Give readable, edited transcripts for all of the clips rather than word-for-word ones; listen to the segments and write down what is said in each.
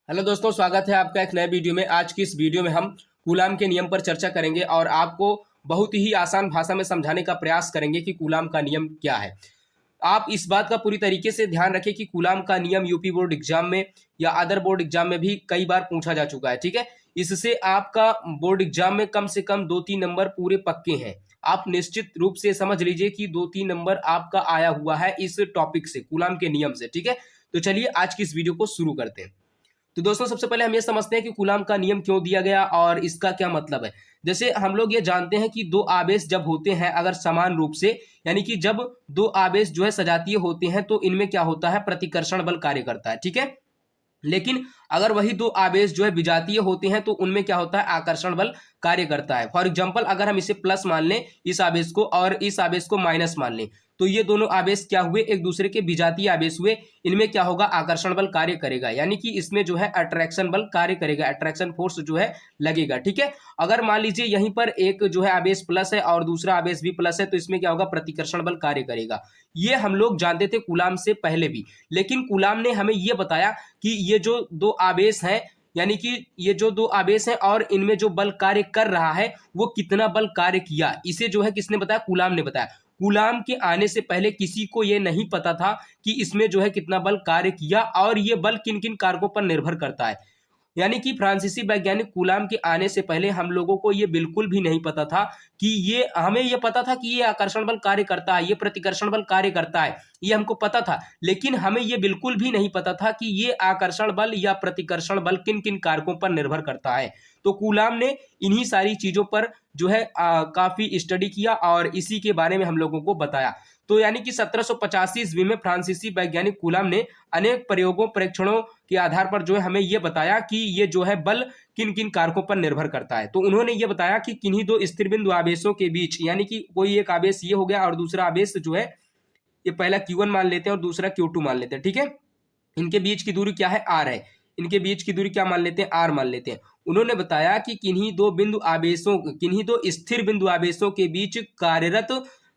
Hello दोस्तों, स्वागत है आपका एक नए वीडियो में। आज की इस वीडियो में हम कूलाम के नियम पर चर्चा करेंगे और आपको बहुत ही आसान भाषा में समझाने का प्रयास करेंगे कि कूलाम का नियम क्या है। आप इस बात का पूरी तरीके से ध्यान रखें कि कूलाम का नियम यूपी बोर्ड एग्जाम में या अदर बोर्ड एग्जाम में भी कई बार पूछा जा चुका है। ठीक है, इससे आपका बोर्ड एग्जाम में कम से कम 2-3 नंबर पूरे पक्के हैं। आप निश्चित रूप से समझ लीजिए कि 2-3 नंबर आपका आया हुआ है इस टॉपिक से, कूलाम के नियम से। ठीक है, तो चलिए आज की इस वीडियो को शुरू करते हैं। तो दोस्तों, सबसे पहले हम ये समझते हैं कि कूलाम का नियम क्यों दिया गया और इसका क्या मतलब है। जैसे हम लोग ये जानते हैं कि दो आवेश जब होते हैं अगर समान रूप से, यानी कि जब दो आवेश जो है सजातीय होते हैं तो इनमें क्या होता है, प्रतिकर्षण बल कार्य करता है। ठीक है, लेकिन अगर वही दो आवेश जो है विजातीय होते हैं तो उनमें क्या होता है, आकर्षण बल कार्य करता है। फॉर एग्जांपल, अगर हम इसे प्लस मान लें इस आवेश को और इस आवेश को माइनस मान लें, तो ये दोनों आवेश क्या हुए, एक दूसरे के विजातीय आवेश हुए। इनमें क्या होगा, आकर्षण बल कार्य करेगा, यानी कि इसमें जो है अट्रैक्शन बल कार्य करेगा, अट्रैक्शन फोर्स जो है लगेगा। ठीक है, अगर मान लीजिए यहीं पर एक जो है आवेश प्लस है और दूसरा आवेश भी प्लस है तो इसमें क्या होगा, प्रतिकर्षण बल कार्य करेगा। ये हम लोग जानते थे कूलाम से पहले भी, लेकिन कूलाम ने हमें यह बताया कि ये जो दो आवेश हैं, यानी कि ये जो दो आवेश हैं और इनमें जो बल कार्य कर रहा है वो कितना बल कार्य किया, इसे जो है किसने बताया, कूलाम ने बताया। कूलाम के आने से पहले किसी को ये नहीं पता था कि इसमें जो है कितना बल कार्य किया और ये बल किन किन कारकों पर निर्भर करता है। यानी कि फ्रांसीसी वैज्ञानिक कूलाम के आने से पहले हम लोगों को ये बिल्कुल भी नहीं पता था कि ये, हमें ये पता था कि ये आकर्षण बल कार्य करता है, ये प्रतिकर्षण बल कार्य करता है, ये हमको पता था, लेकिन हमें ये बिल्कुल भी नहीं पता था कि ये आकर्षण बल या प्रतिकर्षण बल किन किन कारकों पर निर्भर करता है। तो कूलाम ने इन्हीं सारी चीजों पर जो है काफी स्टडी किया और इसी के बारे में हम लोगों को बताया। तो यानी कि 1785 ईस्वी में फ्रांसीसी वैज्ञानिक कूलाम ने अनेक प्रयोगों परीक्षणों के आधार पर जो है हमें यह बताया कि ये जो है बल किन किन कारकों पर निर्भर करता है। तो उन्होंने ये बताया कि किन्हीं दो स्थिर बिंदु आवेशों के बीच, यानी कि कोई एक आवेश ये हो गया और दूसरा आवेश जो है, ये पहला Q1 मान लेते हैं और दूसरा Q2 मान लेते हैं। ठीक है, इनके बीच की दूरी क्या है, R है। इनके बीच की दूरी क्या मान लेते हैं, R मान लेते हैं। उन्होंने बताया कि किन्हीं दो स्थिर बिंदु आवेशों के बीच कार्यरत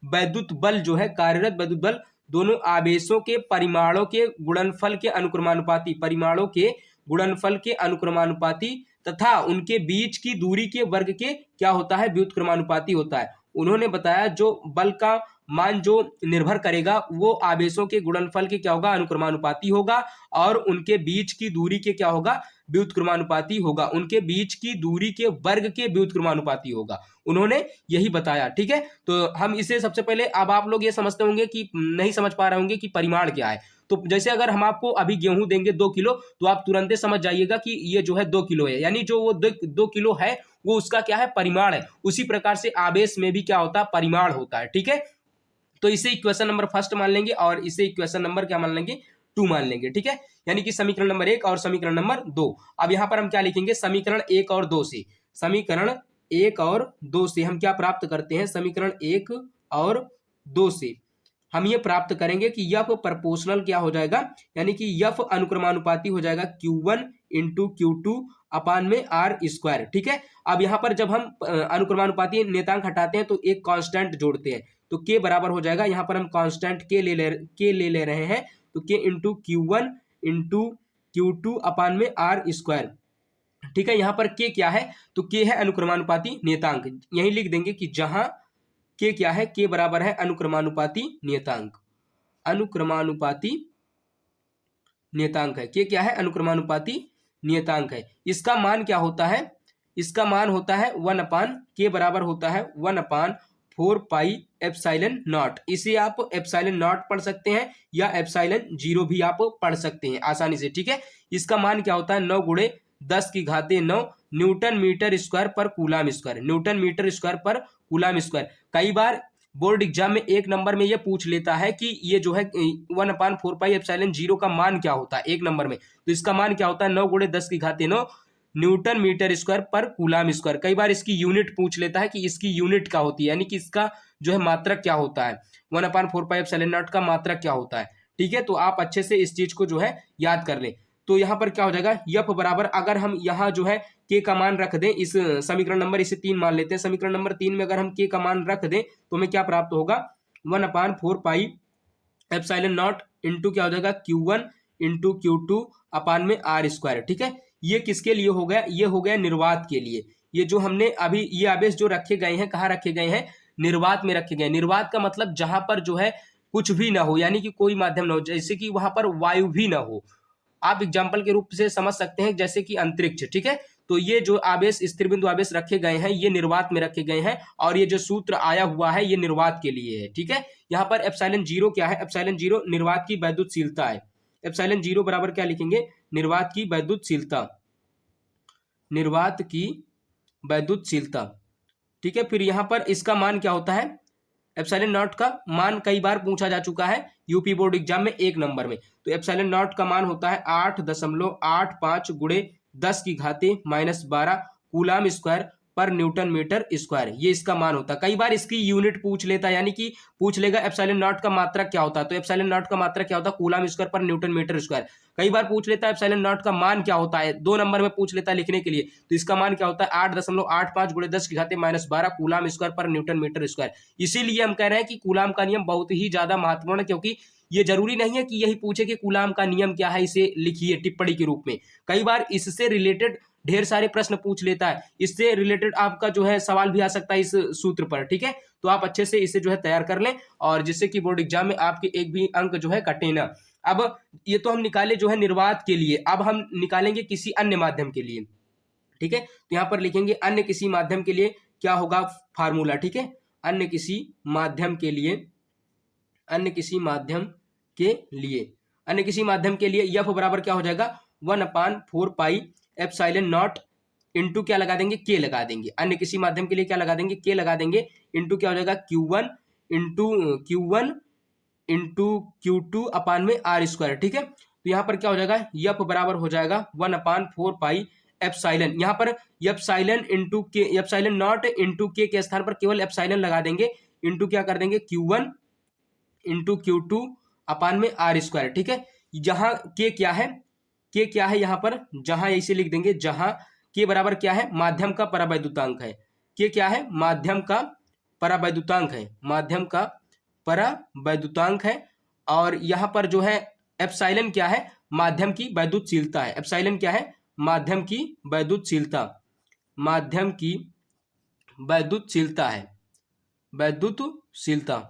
वैद्युत बल जो है, कार्यरत वैद्युत बल दोनों आवेशों के परिमाणों के गुणनफल के अनुक्रमानुपाती, परिमाणों के गुणनफल के अनुक्रमानुपाती तथा उनके बीच की दूरी के वर्ग के क्या होता है, व्युत्क्रमानुपाती होता है। उन्होंने बताया जो बल का मान जो निर्भर करेगा वो आवेशों के गुणनफल के क्या होगा, अनुक्रमानुपाती होगा, और उनके बीच की दूरी के क्या होगा, व्युत्क्रमानुपाती होगा, उनके बीच की दूरी के वर्ग के व्युत्क्रमानुपाती होगा। उन्होंने यही बताया। ठीक है, तो हम इसे सबसे पहले, अब आप लोग ये समझते होंगे कि नहीं समझ पा रहे होंगे कि परिमाण क्या है। तो जैसे अगर हम आपको अभी गेहूं देंगे 2 किलो, तो आप तुरंत समझ जाइएगा कि ये जो है 2 किलो है, यानी जो वो 2 किलो है वो उसका क्या है, परिमाण है। उसी प्रकार से आवेश में भी क्या होता है, परिमाण होता है। ठीक है, तो इसे इक्वेशन नंबर फर्स्ट मान लेंगे और इसे इक्वेशन नंबर क्या मान लेंगे, 2 मान लेंगे। ठीक है, यानी कि समीकरण नंबर 1 और समीकरण नंबर 2। अब यहां पर हम क्या लिखेंगे, समीकरण 1 और 2 से, समीकरण 1 और 2 से हम क्या प्राप्त करते हैं, समीकरण 1 और 2 से हम ये प्राप्त करेंगे कि यफ प्रपोर्शनल क्या हो जाएगा, यानी कि यफ अनुक्रमानुपाती हो जाएगा Q1 इंटू Q2 अपान में R²। ठीक है, अब यहाँ पर जब हम अनुक्रमानुपाती नेतांक हटाते हैं तो एक कांस्टेंट जोड़ते हैं, तो के बराबर हो जाएगा, यहाँ पर हम कांस्टेंट के ले रहे हैं, तो के इंटू Q1 इंटू Q2 अपान में R²। ठीक है, यहाँ पर के क्या है, तो के है अनुक्रमानुपाती नेतांक। यही लिख देंगे कि जहां के क्या है, के बराबर है अनुक्रमानुपाती नियतांक, अनुक्रमानुपाती नियतांक है, के क्या है, अनुक्रमानुपाती नियतांक है। इसका मान क्या होता है, इसका मान होता है 1 के बराबर होता है 1/4πε0। इसे आप ε0 पढ़ सकते हैं या ε0 भी आप पढ़ सकते हैं आसानी से। ठीक है, इसका मान क्या होता है, 9×10⁹ newton metre square per coulomb square, newton metre square per coulomb square. कई बार बोर्ड एग्जाम में एक नंबर में ये पूछ लेता है कि ये जो है 1/4πε0 का मान क्या होता है एक नंबर में, तो इसका मान क्या होता है, 9×10⁹ newton metre square per coulomb square. कई बार इसकी यूनिट पूछ लेता है कि इसकी यूनिट क्या होती है, यानी कि इसका जो है मात्रक क्या होता है, 1/4πε0 का मात्रक क्या होता है। ठीक है, तो आप अच्छे से इस चीज को जो है याद कर लें। तो यहाँ पर क्या हो जाएगा, यफ बराबर, अगर हम यहाँ जो है के का मान रख दें, इस समीकरण नंबर इसे 3 मान लेते हैं, समीकरण नंबर 3 में अगर हम के का मान रख दें तो हमें क्या प्राप्त होगा, 1/4πε0 इंटू क्या हो जाएगा Q1 इंटू Q2 अपान में R स्क्वायर। ठीक है, ये किसके लिए हो गया? ये हो गया निर्वात के लिए। ये जो हमने अभी ये आवेश जो रखे गए हैं, कहाँ रखे गए हैं? निर्वात में रखे गए। निर्वात का मतलब जहां पर जो है कुछ भी ना हो, यानी कि कोई माध्यम ना हो, जैसे कि वहां पर वायु भी ना हो। आप एग्जाम्पल के रूप से समझ सकते हैं जैसे कि अंतरिक्ष। ठीक है, तो ये जो आवेश स्थिर बिंदु आवेश रखे गए हैं ये निर्वात में रखे गए हैं, और ये जो सूत्र आया हुआ है ये निर्वात के लिए है। ठीक है, यहाँ पर एप्सिलॉन जीरो क्या है? एप्सिलॉन जीरो निर्वात की वैद्युतशीलता है। एप्सिलॉन जीरो बराबर क्या लिखेंगे? निर्वात की वैद्युतशीलता, निर्वात की वैद्युतशीलता। ठीक है, फिर यहाँ पर इसका मान क्या होता है? एप्सिलॉन नॉट का मान कई बार पूछा जा चुका है यूपी बोर्ड एग्जाम में 1 नंबर में। तो एप्सिलॉन नॉट का मान होता है 8.85 गुणे 10 की घाते -12 कूलाम स्क्वायर पर न्यूटन मीटर स्क्वायर। ये इसका मान होता है। कई बार इसकी यूनिट पूछ लेता है, यानी कि पूछ लेगा एप्सिलॉन नॉट का मात्रक क्या होता है। तो एप्सिलॉन नॉट का मात्रक क्या होता है? कूलाम स्क्वायर पर न्यूटन मीटर स्क्वायर। कई बार पूछ लेता है एप्सिलॉन नॉट का मान क्या होता है, 2 नंबर में पूछ लेता है लिखने के लिए। तो इसका मान क्या होता है? 8.85 गुणे 10 की घाते -12 कूलाम स्क्वायर पर न्यूटन मीटर स्क्वायर। इसीलिए हम कह रहे हैं कि कूलाम का नियम बहुत ही ज्यादा महत्वपूर्ण है, क्योंकि ये जरूरी नहीं है कि यही पूछे कि कूलाम का नियम क्या है, इसे लिखिए टिप्पणी के रूप में। कई बार इससे रिलेटेड ढेर सारे प्रश्न पूछ लेता है, इससे रिलेटेड आपका जो है सवाल भी आ सकता है इस सूत्र पर। ठीक है, तो आप अच्छे से इसे जो है तैयार कर लें, और जिससे कि बोर्ड एग्जाम में आपके एक भी अंक जो है कटे ना। अब ये तो हम निकाले जो है निर्वात के लिए, अब हम निकालेंगे किसी अन्य माध्यम के लिए। ठीक है, तो यहाँ पर लिखेंगे अन्य किसी माध्यम के लिए क्या होगा फार्मूला। ठीक है, अन्य किसी माध्यम के लिए, अन्य किसी माध्यम के लिए, अन्य किसी माध्यम के लिए F बराबर क्या हो जाएगा? 1/4 पाई एप्सिलॉन नॉट इंटू क्या लगा देंगे? K लगा देंगे। अन्य किसी माध्यम के लिए क्या लगा देंगे? K लगा देंगे, इंटू क्या हो जाएगा? Q1 इंटू Q2 अपान में R स्क्वायर। ठीक है, तो यहाँ पर क्या हो जाएगा? F बराबर हो जाएगा 1/4 पाई एप्सिलॉन, यहाँ पर एप्सिलॉन इंटू के, एप्सिलॉन नॉट इंटू के स्थान पर केवल एप्सिलॉन लगा देंगे, इंटू क्या कर देंगे? Q1 इंटू Q2 अपान में R स्क्वायर। ठीक है, जहां के क्या है? के क्या है यहाँ पर? जहां इसे लिख देंगे, जहां के बराबर क्या है? माध्यम का परावैद्युतांक है। के क्या है? माध्यम का परावैद्युतांक है, माध्यम का परावैद्युतांक है। और यहाँ पर जो है एप्सिलॉन क्या है? माध्यम की वैद्युतशीलता है। एप्सिलॉन क्या है? माध्यम की वैद्युतशीलता, माध्यम की वैद्युतशीलता है, वैद्युतशीलता।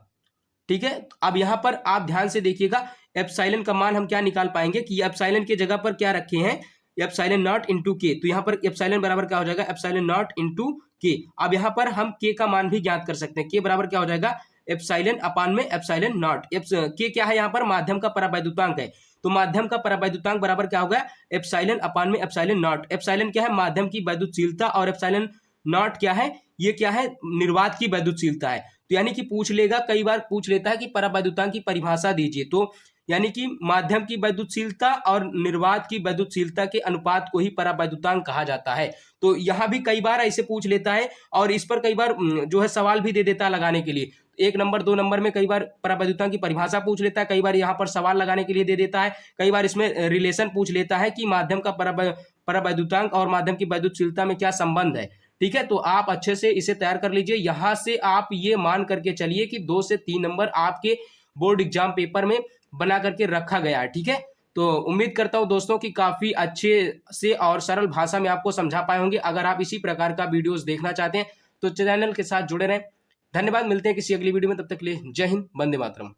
ठीक है, अब यहां पर आप ध्यान से देखिएगा, एप्सिलॉन का मान हम क्या निकाल पाएंगे कि एप्सिलॉन की जगह पर क्या रखे हैं? एप्सिलॉन नॉट इंटू के। तो यहाँ पर एप्सिलॉन बराबर क्या हो जाएगा? एप्सिलॉन नॉट इंटू के। अब यहाँ पर हम के का मान भी ज्ञात कर सकते हैं। के बराबर क्या हो जाएगा? एप्सिलॉन अपान में एप्सिलॉन नॉट। के क्या है यहाँ पर? माध्यम का परावैद्युतांक है। तो माध्यम का परावैद्युतांक बराबर क्या होगा? एप्सिलॉन अपान में एप्सिलॉन नॉट। एप्सिलॉन क्या है? माध्यम की वैद्युतशीलता, और एप्सिलॉन नॉट क्या है? ये क्या है? निर्वात की वैद्युतशीलता है। तो यानी कि पूछ लेगा, कई बार पूछ लेता है कि परावैद्युतांक की परिभाषा दीजिए। तो यानी कि माध्यम की वैद्युतशीलता और निर्वात की वैद्युतशीलता के अनुपात को ही परावैद्युतांक कहा जाता है। तो यहाँ भी कई बार ऐसे पूछ लेता है, और इस पर कई बार जो है सवाल भी दे देता है लगाने के लिए। 1 नंबर 2 नंबर में कई बार परावैद्युतांक की परिभाषा पूछ लेता है, कई बार यहाँ पर सवाल लगाने के लिए दे देता है, कई बार इसमें रिलेशन पूछ लेता है कि माध्यम का परावैद्युतांक और माध्यम की वैद्युतशीलता में क्या संबंध है। ठीक है, तो आप अच्छे से इसे तैयार कर लीजिए। यहां से आप ये मान करके चलिए कि 2 से 3 नंबर आपके बोर्ड एग्जाम पेपर में बना करके रखा गया है। ठीक है, तो उम्मीद करता हूं दोस्तों कि काफी अच्छे से और सरल भाषा में आपको समझा पाए होंगे। अगर आप इसी प्रकार का वीडियोस देखना चाहते हैं तो चैनल के साथ जुड़े रहें। धन्यवाद, मिलते हैं किसी अगली वीडियो में, तब तक के लिए जय हिंद, वंदे मातरम।